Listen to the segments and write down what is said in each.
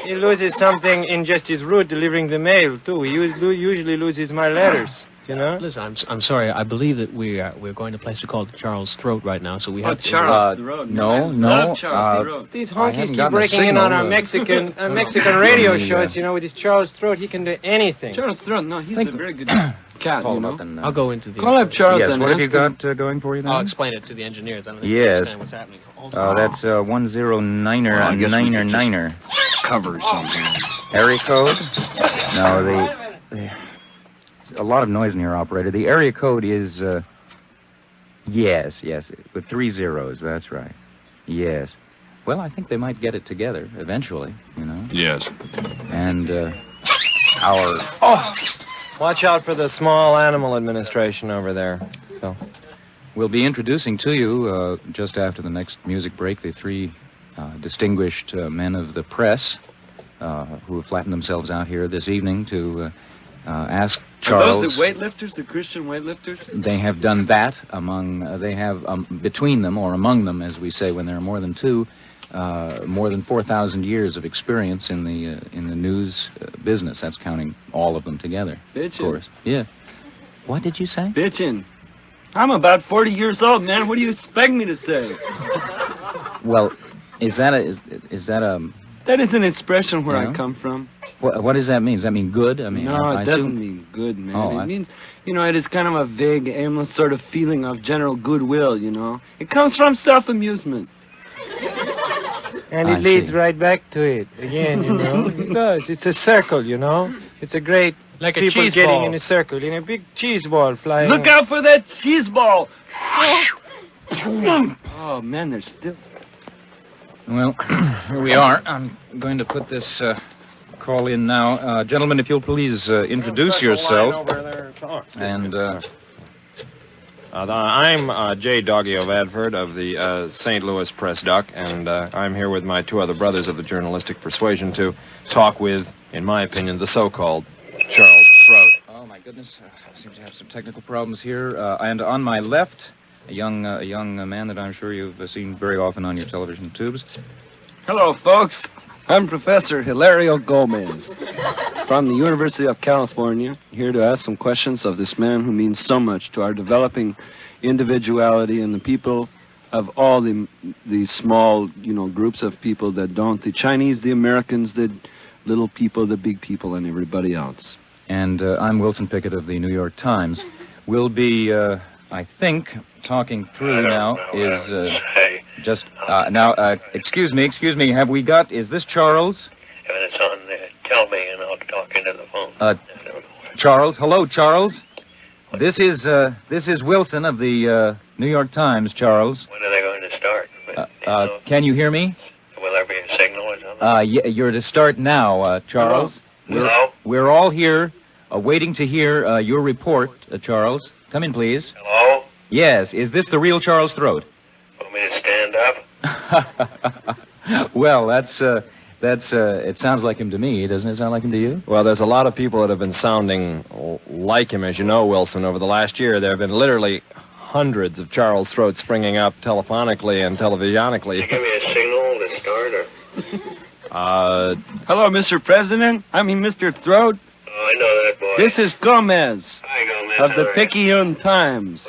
He loses something in just his route delivering the mail, too. He usually loses my letters, you know? Listen, I'm sorry. I believe that we're going to a place called Charles' Throat right now, so we have to... Charles' Throat. No. These honkies keep breaking in on our Mexican radio shows, you know, with his Charles' Throat. He can do anything. Charles' Throat, no, he's a very good cat, you know. I'll go into the... Call up Charles and what have you ask him. got going for you then? I'll explain it to the engineers. I don't think they understand what's happening. That's 109er, niner, niner. Cover something. Area code? No, a lot of noise in here, operator. The area code is, yes, with 3 zeros, that's right. Yes. Well, I think they might get it together eventually, you know. Yes. And, Watch out for the Small Animal Administration over there, Phil. We'll be introducing to you, just after the next music break, the 3 distinguished men of the press who have flattened themselves out here this evening to ask Charles... Are those the weightlifters, the Christian weightlifters? They have done that they have between them, or among them, as we say, when there are more than 2, more than 4,000 years of experience in the news business. That's counting all of them together. Bitchin'. Of course. Yeah. What did you say? Bitchin'. I'm about 40 years old, man. What do you expect me to say? Well, is that a... That is an expression where Yeah? I come from. What does that mean? Does that mean good? I mean, No, I it doesn't assume... mean good, man. Oh, It means, you know, it is kind of a vague, aimless sort of feeling of general goodwill, you know. It comes from self-amusement. And I it leads see. right back to it again, you know. It does. It's a circle, you know. It's a great Like a people cheese getting ball. in a circle, in a big cheese ball flying. Look out for that cheese ball! Oh, man, they're still... Well, here we are. I'm going to put this call in now. Gentlemen, if you'll please introduce yourself. And I'm J. Doggy O'Vadford of the St. Louis Press Duck, and I'm here with my 2 other brothers of the journalistic persuasion to talk with, in my opinion, the so-called Charles Throat. oh my goodness, I seem to have some technical problems here. And on my left, a young man that I'm sure you've seen very often on your television tubes. Hello, folks. I'm Professor Hilario Gomez from the University of California, here to ask some questions of this man who means so much to our developing individuality and the people of all the small, you know, groups of people that don't. The Chinese, the Americans, the little people, the big people, and everybody else. And I'm Wilson Pickett of the New York Times. We'll be, I think, talking through now is just, now, excuse me, have we got, is this Charles? When it's on there, tell me and I'll talk into the phone. Charles, hello, Charles. This is Wilson of the New York Times, Charles. When are they going to start? Can you hear me? Will there be a signal or something? Yeah, you're to start now, Charles. Hello? We're all here, waiting to hear your report, Charles. Come in, please. Hello? Yes, is this the real Charles Throat? Want me to stand up? Well, that's, it sounds like him to me. Doesn't it sound like him to you? Well, there's a lot of people that have been sounding like him, as you know, Wilson. Over the last year, there have been literally hundreds of Charles Throats springing up telephonically and televisionically. Give me a signal to start or... Hello, Mr. President. I mean, Mr. Throat. Oh, I know that boy. This is Gomez Hi, Gomez. of the How are you? Picayune Times.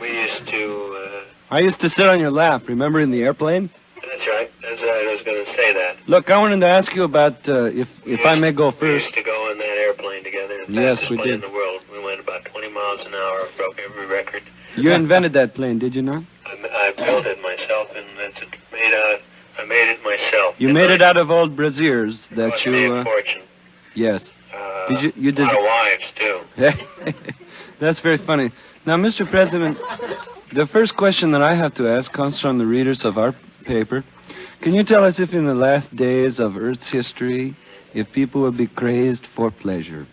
We used to, I used to sit on your lap, remember, in the airplane? That's right. I was going to say that. Look, I wanted to ask you about, if I may go We first. used to go on that airplane together. The Yes, fastest we plane did. in the world. We went about 20 miles an hour, broke every record. You invented that plane, did you not? I built it myself, and I made it myself. You made it out of old braziers that you, fortune. yes. Did you A lot of wives, too. That's very funny. Now, Mr. President, the first question that I have to ask comes from the readers of our paper. Can you tell us if in the last days of Earth's history, if people would be crazed for pleasure?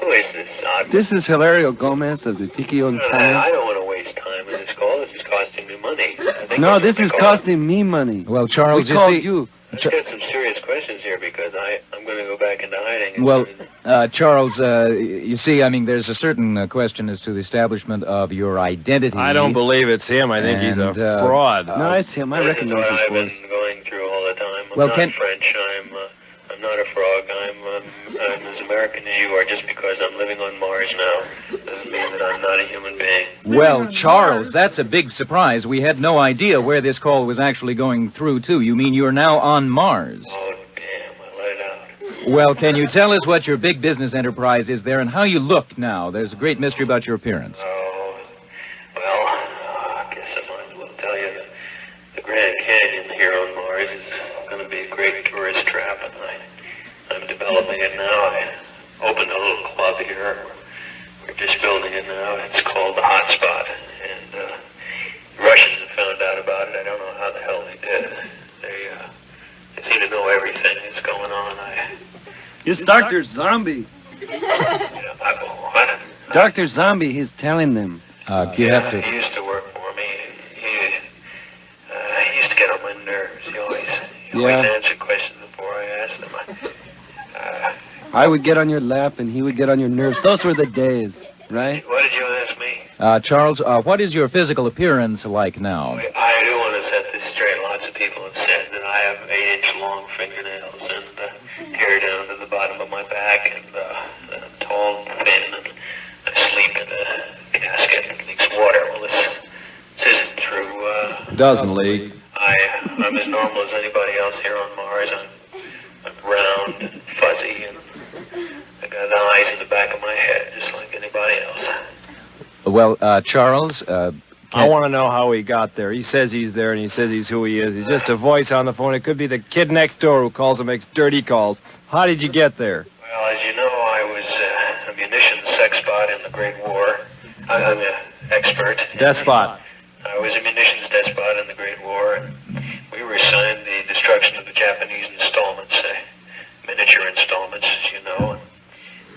Who is this? This is Hilario Gomez of the Picayune I Times. don't want to waste time in this call. This is costing me money. I think No, we this should is call- costing me money. Well, Charles, We you called see... you. Let's get some serious questions here because I'm going to go back into hiding. Well, Charles, you see, I mean, there's a certain question as to the establishment of your identity. I don't believe it's him. I think he's a And, fraud. No, it's him. I this is recognize what his I've voice. been going through all the time. Well, not French. I'm not a frog. I'm as American as you are. Just because I'm living on Mars now doesn't mean that I'm not a human being. Well, Charles, that's a big surprise. We had no idea where this call was actually going through to. You mean you're now on Mars? Oh, damn, I let it out. Well, can you tell us what your big business enterprise is there and how you look now? There's a great mystery about your appearance. Oh, well, I guess I might as well tell you that the Grand Canyon here on Mars is going to be a great tourist trap, and I'm developing it now. I opened a little club here. We're just building it now. It's called the Hot Spot, and the Russians have found out about it. I don't know how the hell they did. They seem to know everything that's going on. It's Dr. Zombie. What? Dr. Zombie, he's telling them. You have to... He used to work for me. He used to get on my nerves. He always answered questions before I asked him. I would get on your lap and he would get on your nerves. Those were the days, right? What did you ask me? Charles, what is your physical appearance like now? I do want to set this straight. Lots of people have said that I have 8-inch long fingernails and hair down to the bottom of my back, and I'm tall and thin, and I sleep in a casket that leaks water. Well, this isn't true. Doesn't leak. I'm as normal as anybody else here on Mars. I'm round and fuzzy, and I got eyes in the back of my head, just like anybody else. Well, Charles, I want to know how he got there. He says he's there, and he says he's who he is. He's just a voice on the phone. It could be the kid next door who calls and makes dirty calls. How did you get there? Well, as you know, I was a munitions sexpot in the Great War. I'm an expert. Despot. I was a munitions despot in the Great War, and we were assigned the destruction of the Japanese installments, miniature installments, as you know. And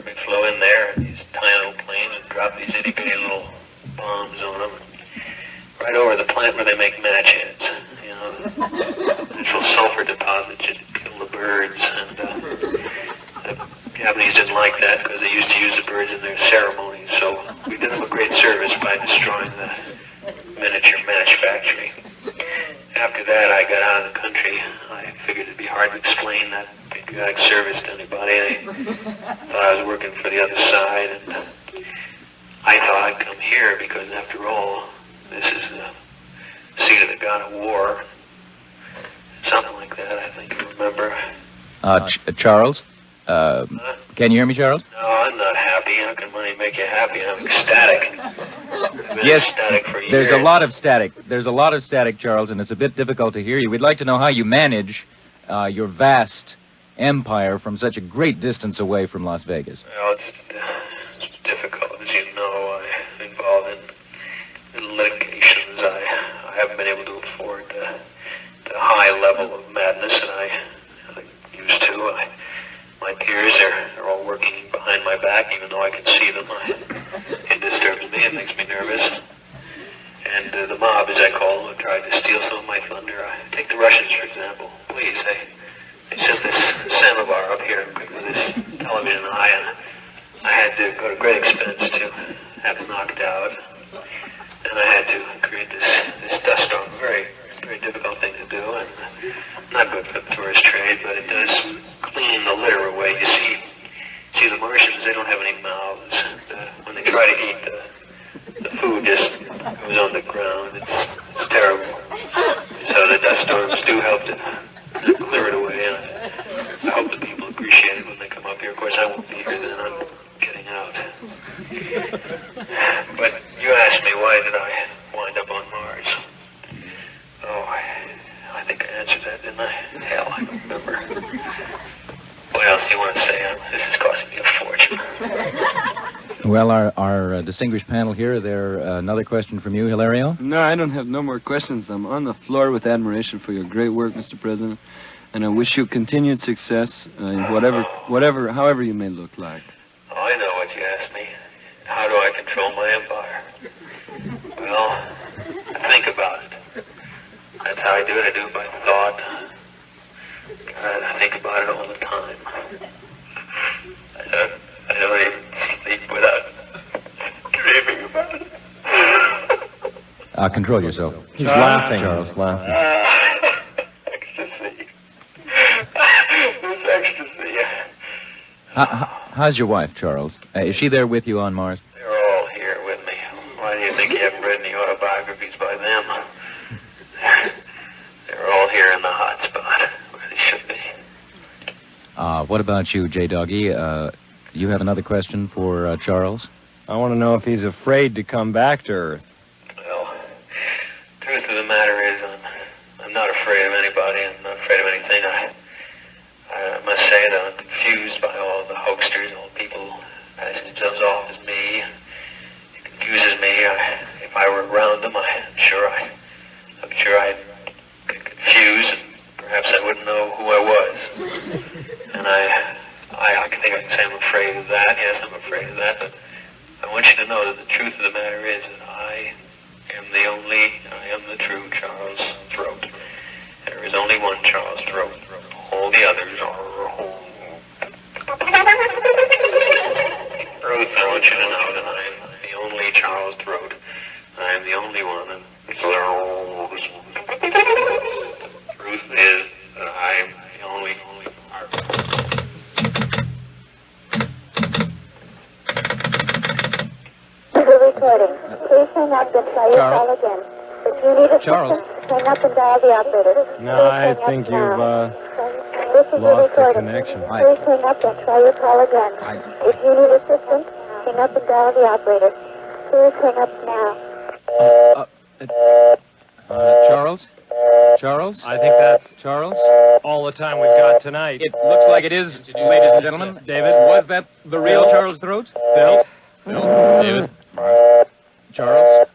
we flew in there in these tiny little planes and dropped these itty-bitty little bombs on them. Right over the plant where they make match heads, you know, natural sulfur deposits that kill the birds, and the Japanese didn't like that because they used to use the birds in their ceremonies, so we did them a great service by destroying the miniature match factory. After that, I got out of the country. I figured it'd be hard to explain that patriotic service to anybody. I thought I was working for the other side, and I thought I'd come here because, after all, this is the seat of the god of war. Something like that, I think you remember. Charles? Can you hear me, Charles? No, I'm not happy. How can money make you happy? I'm ecstatic. I've been Yes, ecstatic for years. there's a lot of static. There's a lot of static, Charles, and it's a bit difficult to hear you. We'd like to know how you manage your vast empire from such a great distance away from Las Vegas. Well, it's difficult. As you know, I'm involved in litigations. I haven't been able to afford the high level of madness that I used to. My peers are all working behind my back, even though I can see them. It disturbs me. It makes me nervous. And the mob, as I call them, have tried to steal some of my thunder. Take the Russians, for example. Please, they sent this samovar up here with this television eye, and I had to go to great expense to have it knocked out. And I had to create this dust storm. Very, very difficult thing to do, and not good for the tourist trade, but it does clean the litter away. You see the Martians, they don't have any mouths. And, when they try to eat, the food just goes on the ground. It's terrible. So the dust storms do help to clear it away, and I hope the people appreciate it when they come up here. Of course, I won't be here then. I'm getting out. But you asked me, why did I wind up on Mars? Oh, I think I answered that, didn't I? Hell, I don't remember. What else do you want to say? This is costing me a fortune. Well, our distinguished panel here, there another question from you, Hilario? No, I don't have no more questions. I'm on the floor with admiration for your great work, Mr. President, and I wish you continued success in however you may look like. Oh, I know what you asked me. How do I control my empire? Well, I think about it. That's how I do it. I do it by thought. I think about it all the time. I don't even sleep without dreaming about it. Control yourself. He's laughing. Charles, laughing. Ecstasy. How's your wife, Charles? Is she there with you on Mars? They're all here with me. Why do you think you haven't read any autobiographies by them? They're all here in the hot spot, where they should be. What about you, J-Doggy? You have another question for Charles? I want to know if he's afraid to come back to Earth. Well, truth of the matter is, I'm not afraid of anybody. I'm not afraid of anything. I must say that I'm confused by all the hoaxers, all the people passing themselves off as me. It confuses me. If I were around them, I'm sure I'd get confused, and perhaps I wouldn't know who I was. And I think I can say I'm afraid of that. Yes, I'm afraid of that, but I want you to know that the truth of the matter is that I am the true Charles Throat. There is only one Charles Throat. All the others are... Ruth, I want you to know that I am the only Charles Throat. I am the only one, and the truth is that I am the only Recording. Please hang up and try your call again. If you need assistance, hang up and dial the operator. No, I think you've lost the connection. Please hang up and try your call again. If you need assistance, hang up and dial the operator. Please hang up now. Charles? Charles? I think that's Charles? all the time we've got tonight. It looks like it is, ladies and gentlemen. David? Was that the real Charles Throat? Phil? David? Charles?